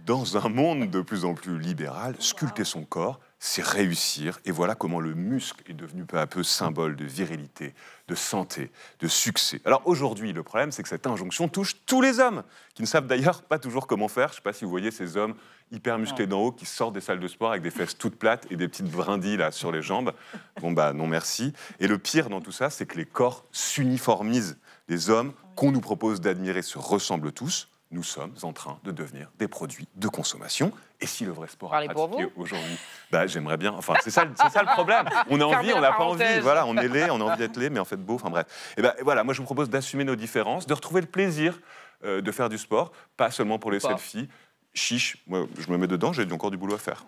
Dans un monde de plus en plus libéral, sculpter son corps, c'est réussir. Et voilà comment le muscle est devenu peu à peu symbole de virilité, de santé, de succès. Alors aujourd'hui, le problème, c'est que cette injonction touche tous les hommes, qui ne savent d'ailleurs pas toujours comment faire. Je ne sais pas si vous voyez ces hommes hyper musclés d'en haut qui sortent des salles de sport avec des fesses toutes plates et des petites brindilles là, sur les jambes. Bon, bah non merci. Et le pire dans tout ça, c'est que les corps s'uniformisent. Les hommes qu'on nous propose d'admirer se ressemblent tous. Nous sommes en train de devenir des produits de consommation. Et si le vrai sport à pratiquer aujourd'hui, bah, j'aimerais bien. Enfin, c'est ça le problème. On a envie, on n'a pas envie. Voilà, on est laid, on a envie d'être laid, mais en fait beau. Enfin bref. Et ben voilà, moi je vous propose d'assumer nos différences, de retrouver le plaisir de faire du sport, pas seulement pour les selfies. Chiche, moi je me mets dedans, j'ai encore du boulot à faire.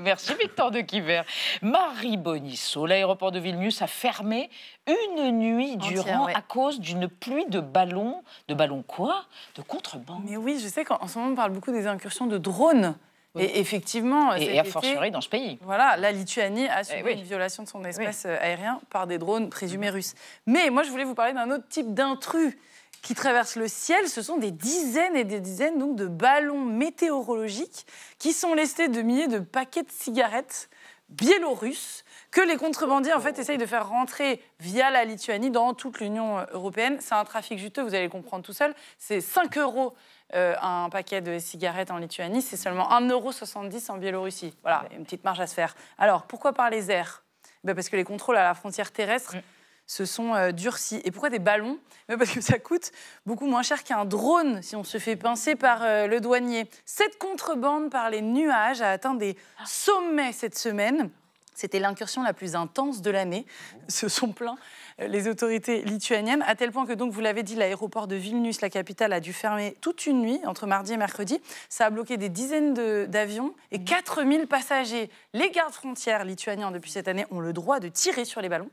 Merci Victor de Quiver. Marie Bonisseau, l'aéroport de Vilnius a fermé une nuit durant à cause d'une pluie de ballons. De ballons quoi? De contrebande. Mais oui, je sais qu'en ce moment on parle beaucoup des incursions de drones. Oui. Et effectivement, et a fortiori dans ce pays. Voilà, la Lituanie a subi une violation de son espace aérien par des drones présumés russes. Mais moi je voulais vous parler d'un autre type d'intrus qui traversent le ciel. Ce sont des dizaines et des dizaines donc, de ballons météorologiques qui sont lestés de milliers de paquets de cigarettes biélorusses que les contrebandiers en fait essayent de faire rentrer via la Lituanie dans toute l'Union européenne. C'est un trafic juteux, vous allez le comprendre tout seul. C'est 5 € un paquet de cigarettes en Lituanie, c'est seulement 1,70 € en Biélorussie. Voilà, une petite marge à se faire. Alors, pourquoi par les airs? Parce que les contrôles à la frontière terrestre se sont durcis. Et pourquoi des ballons? Parce que ça coûte beaucoup moins cher qu'un drone si on se fait pincer par le douanier. Cette contrebande par les nuages a atteint des sommets cette semaine. C'était l'incursion la plus intense de l'année. Se sont plaints les autorités lituaniennes, à tel point que, donc, vous l'avez dit, l'aéroport de Vilnius, la capitale, a dû fermer toute une nuit, entre mardi et mercredi. Ça a bloqué des dizaines d'avions et 4000 passagers. Les gardes frontières lituaniens, depuis cette année, ont le droit de tirer sur les ballons.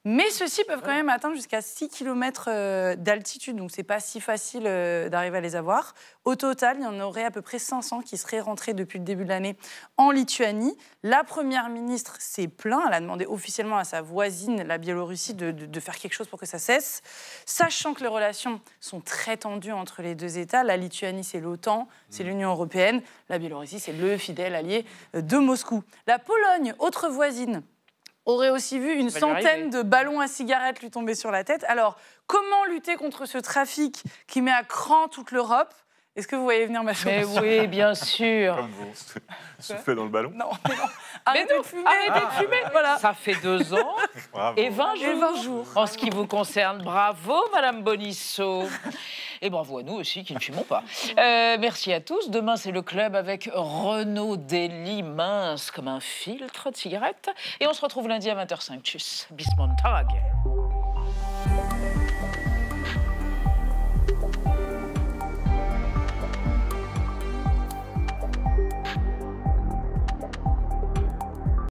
Mais ceux-ci peuvent quand même atteindre jusqu'à 6 km d'altitude, donc c'est pas si facile d'arriver à les avoir. Au total, il y en aurait à peu près 500 qui seraient rentrés depuis le début de l'année en Lituanie. La première ministre s'est plainte, elle a demandé officiellement à sa voisine, la Biélorussie, de faire quelque chose pour que ça cesse. Sachant que les relations sont très tendues entre les deux États, la Lituanie c'est l'OTAN, c'est l'Union européenne, la Biélorussie c'est le fidèle allié de Moscou. La Pologne, autre voisine, aurait aussi vu une centaine de ballons à cigarettes lui tomber sur la tête. Alors, comment lutter contre ce trafic qui met à cran toute l'Europe? Est-ce que vous voyez venir ma solution? Mais oui, bien sûr. Comme vous, soufflez dans le ballon? Non, mais non. Arrêtez de fumer, voilà. Ça fait 2 ans et 20 jours. Et 20 jours. En ce qui vous concerne, bravo, Madame Bonisseau. Et bravo à nous aussi, qui ne fumons pas. Merci à tous. Demain, c'est le club avec Renaud Dely, mince comme un filtre de cigarette. Et on se retrouve lundi à 20h05. Tchuss. Bis Montag.